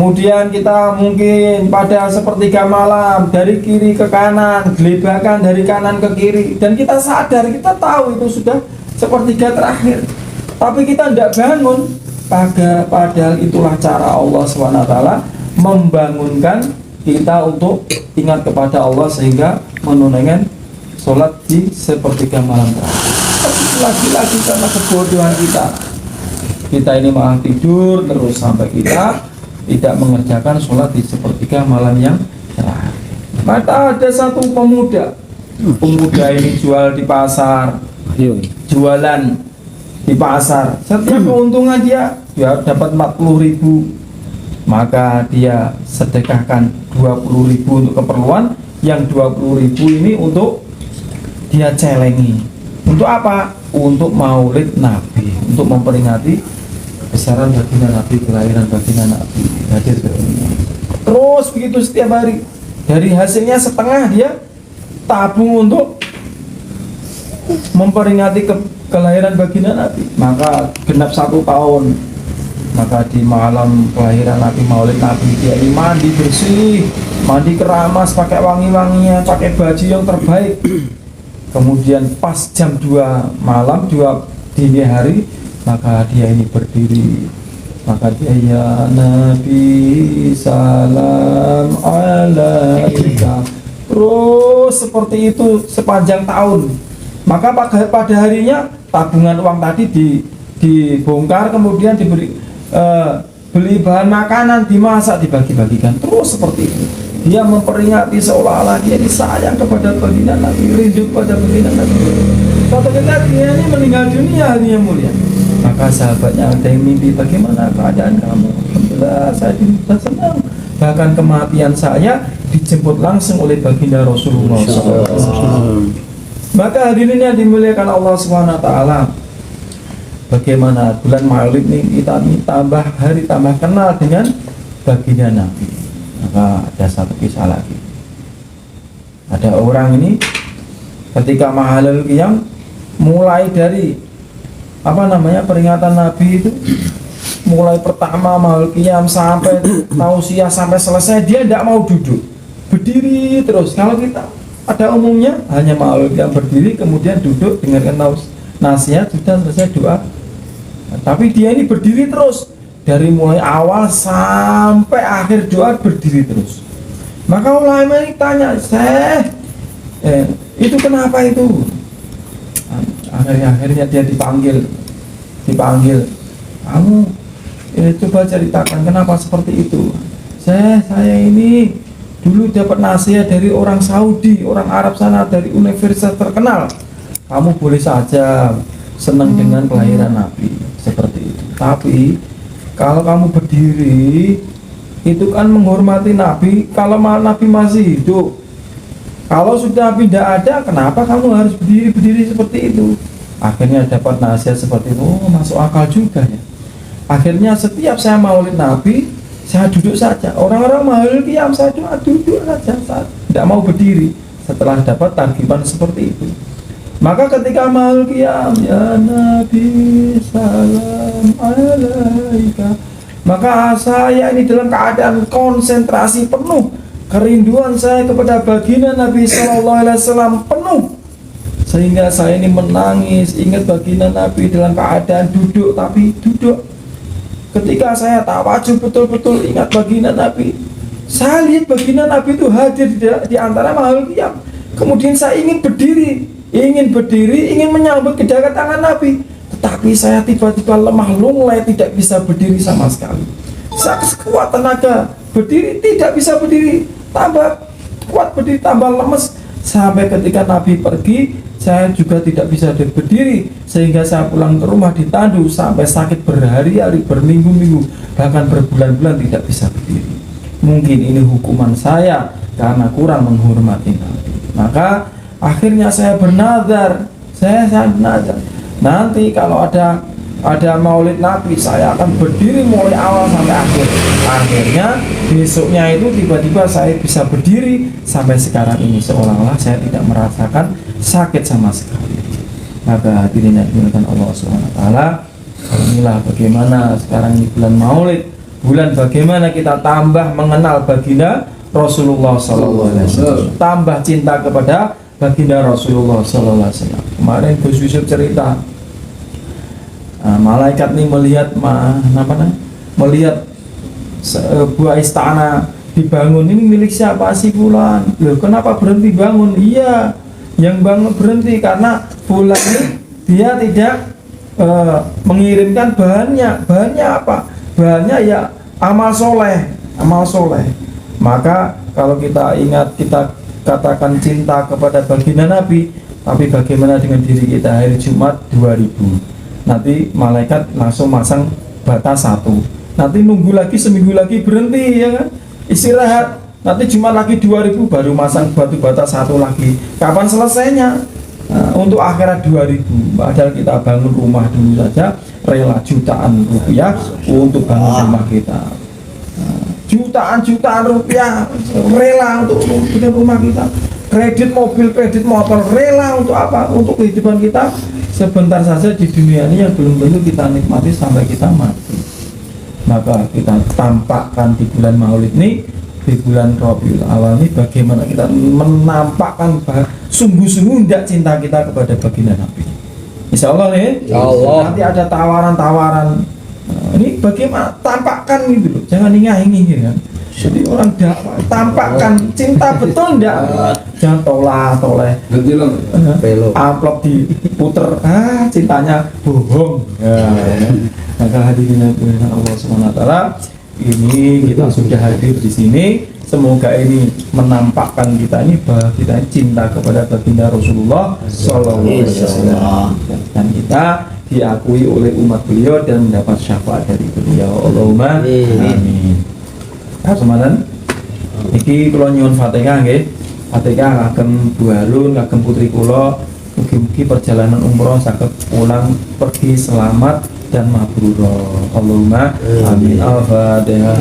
Kemudian kita mungkin pada sepertiga malam dari kiri ke kanan, gelebakan dari kanan ke kiri, dan kita sadar, kita tahu itu sudah sepertiga terakhir, tapi kita tidak bangun. Padahal itulah cara Allah SWT membangunkan kita untuk ingat kepada Allah sehingga menunaikan sholat di sepertiga malam terakhir. Tapi lagi-lagi karena kebodohan kita ini malah tidur terus sampai kita tidak mengerjakan sholat di sepertiga malam yang terakhir. Maka ada satu pemuda ini jual di pasar, jualan di pasar. Setiap keuntungan dia dapat 40.000, maka dia sedekahkan 20.000 untuk keperluan, yang 20.000 ini untuk dia celengi. Untuk apa? Untuk maulid Nabi, untuk memperingati besaran baginda Nabi, kelahiran baginda Nabi hadir ke dunia. Terus begitu setiap hari. Dari hasilnya setengah dia tabung untuk memperingati kelahiran baginda Nabi. Maka genap 1 tahun. Maka di malam kelahiran Nabi, maulid Nabi, dia ini mandi bersih, mandi keramas, pakai wangi-wangian, pakai baju yang terbaik. Kemudian pas jam 2 malam, 2 dini hari, maka dia ini berdiri. Maka dia, ya Nabi salam alaika. Terus seperti itu sepanjang tahun. Maka pada harinya tabungan uang tadi dibongkar, kemudian beli bahan makanan, dimasak, dibagi-bagikan. Terus seperti itu. Dia memperingati seolah-olah dia ini sayang kepada baginda Nabi, rindu kepada baginda Nabi. Suatu ketika dia ini meninggal dunia, harinya mulia. Maka sahabatnya ada yang mimpi, bagaimana keadaan kamu? Alhamdulillah, saya tidak senang. Bahkan kematian saya dijemput langsung oleh baginda Rasulullah SAW. Maka hadirin yang dimuliakan Allah SWT, bagaimana bulan Maulid ini kita tambah hari, tambah kenal dengan baginda Nabi. Maka ada satu kisah lagi. Ada orang ini ketika Mahalul Qiyam, mulai dari peringatan Nabi itu, mulai pertama Mahalul Qiyam sampai tausiah sampai selesai, dia tidak mau duduk, berdiri terus. Kalau kita ada umumnya hanya Mahalul Qiyam berdiri, kemudian duduk dengarkan nasihat, sudah selesai doa. Tapi dia ini berdiri terus, dari mulai awal sampai akhir doa berdiri terus. Maka ulama ini tanya, itu kenapa itu? Akhirnya dia dipanggil, kamu coba ceritakan kenapa seperti itu. Saya ini dulu dapat nasihat dari orang Saudi, orang Arab sana, dari universitas terkenal. Kamu boleh saja senang dengan kelahiran Nabi seperti itu, tapi kalau kamu berdiri itu kan menghormati Nabi. Kalau Nabi masih hidup, kalau sudah Nabi tidak ada, kenapa kamu harus berdiri seperti itu? Akhirnya dapat nasihat seperti itu. Oh, masuk akal juga ya. Akhirnya setiap saya maulid Nabi, saya duduk saja. Orang-orang Mahalul Qiyam, saya cuma duduk saja, saya tidak mau berdiri. Setelah dapat targiban seperti itu, maka ketika Mahalul Qiyam, ya Nabi salam alaika, maka saya ini dalam keadaan konsentrasi penuh, kerinduan saya kepada baginda Nabi SAW penuh, sehingga saya ini menangis, ingat baginda Nabi dalam keadaan duduk, tapi duduk. Ketika saya tawajuh betul-betul ingat baginda Nabi, saya lihat baginda Nabi itu hadir di antara Mahalul Qiyam. Kemudian saya ingin berdiri, ingin menyambut kedatangan Nabi, tetapi saya tiba-tiba lemah lunglai, tidak bisa berdiri sama sekali. Saya sekuat tenaga berdiri, tidak bisa berdiri, tambah kuat berdiri, tambah lemes. Sampai ketika Nabi pergi, saya juga tidak bisa berdiri, sehingga saya pulang ke rumah ditandu sampai sakit berhari-hari, berminggu-minggu, bahkan berbulan-bulan tidak bisa berdiri. Mungkin ini hukuman saya karena kurang menghormati Nabi. Maka akhirnya saya bernazar, nanti kalau ada maulid Nabi, saya akan berdiri mulai awal sampai akhir. Akhirnya besoknya itu tiba-tiba saya bisa berdiri sampai sekarang ini, seolah-olah saya tidak merasakan sakit sama sekali. Maka hadirin yang dimuliakan Allah SWT, inilah bagaimana sekarang ini bulan Maulid, bulan bagaimana kita tambah mengenal baginda Rasulullah Sallallahu Alaihi Wasallam, tambah cinta kepada baginda Rasulullah Sallallahu Alaihi Wasallam. Kemarin Gus Yusuf cerita, malaikat nih melihat melihat sebuah istana dibangun, ini milik siapa sih fulan? Loh, kenapa berhenti bangun? Iya, yang bangun berhenti karena fulan ini dia tidak mengirimkan bahannya. Bahannya apa? Bahannya ya amal soleh. Maka kalau kita ingat, kita katakan cinta kepada baginda Nabi, tapi bagaimana dengan diri kita hari Jumat 2000? Nanti malaikat langsung masang batas 1. Nanti nunggu lagi seminggu lagi berhenti, ya kan? Istirahat. Nanti Jumat lagi 2000 baru masang batu batas 1 lagi. Kapan selesainya? Untuk akhirat 2000. Padahal kita bangun rumah dulu saja rela jutaan rupiah untuk bangun rumah kita. Jutaan rupiah rela untuk bikin rumah kita. Kredit mobil, kredit motor rela untuk apa? Untuk kehidupan kita sebentar saja di dunia ini yang belum tentu kita nikmati sampai kita mati. Maka kita tampakkan di bulan Maulid ini, di bulan Rabiul Awal ini, bagaimana kita menampakkan sungguh-sungguh tidak cinta kita kepada baginda Nabi. Insya Allah nih, nanti ada tawaran-tawaran. Ini bagaimana tampakkan gitu loh, jangan ingah-ingih ya. Jadi orang dakwah tampakkan cinta betul enggak, jangan toleh amplop diputer, cintanya bohong ya. Maka hadirin Allah SWT, ini kita sudah hadir di sini. Semoga ini menampakkan kita ini bahwa kita cinta kepada baginda Rasulullah SAW, dan kita diakui oleh umat beliau dan mendapat syafaat dari beliau. Allahumma amin. Semanten iki kula nyuwun Fatihah nggih. Fatihah kagem Bu Harun, kagem putri kula, mugi-mugi perjalanan umroh saged pulang pergi selamat dan mabrur. Allahumma amin. Al-Fatihah.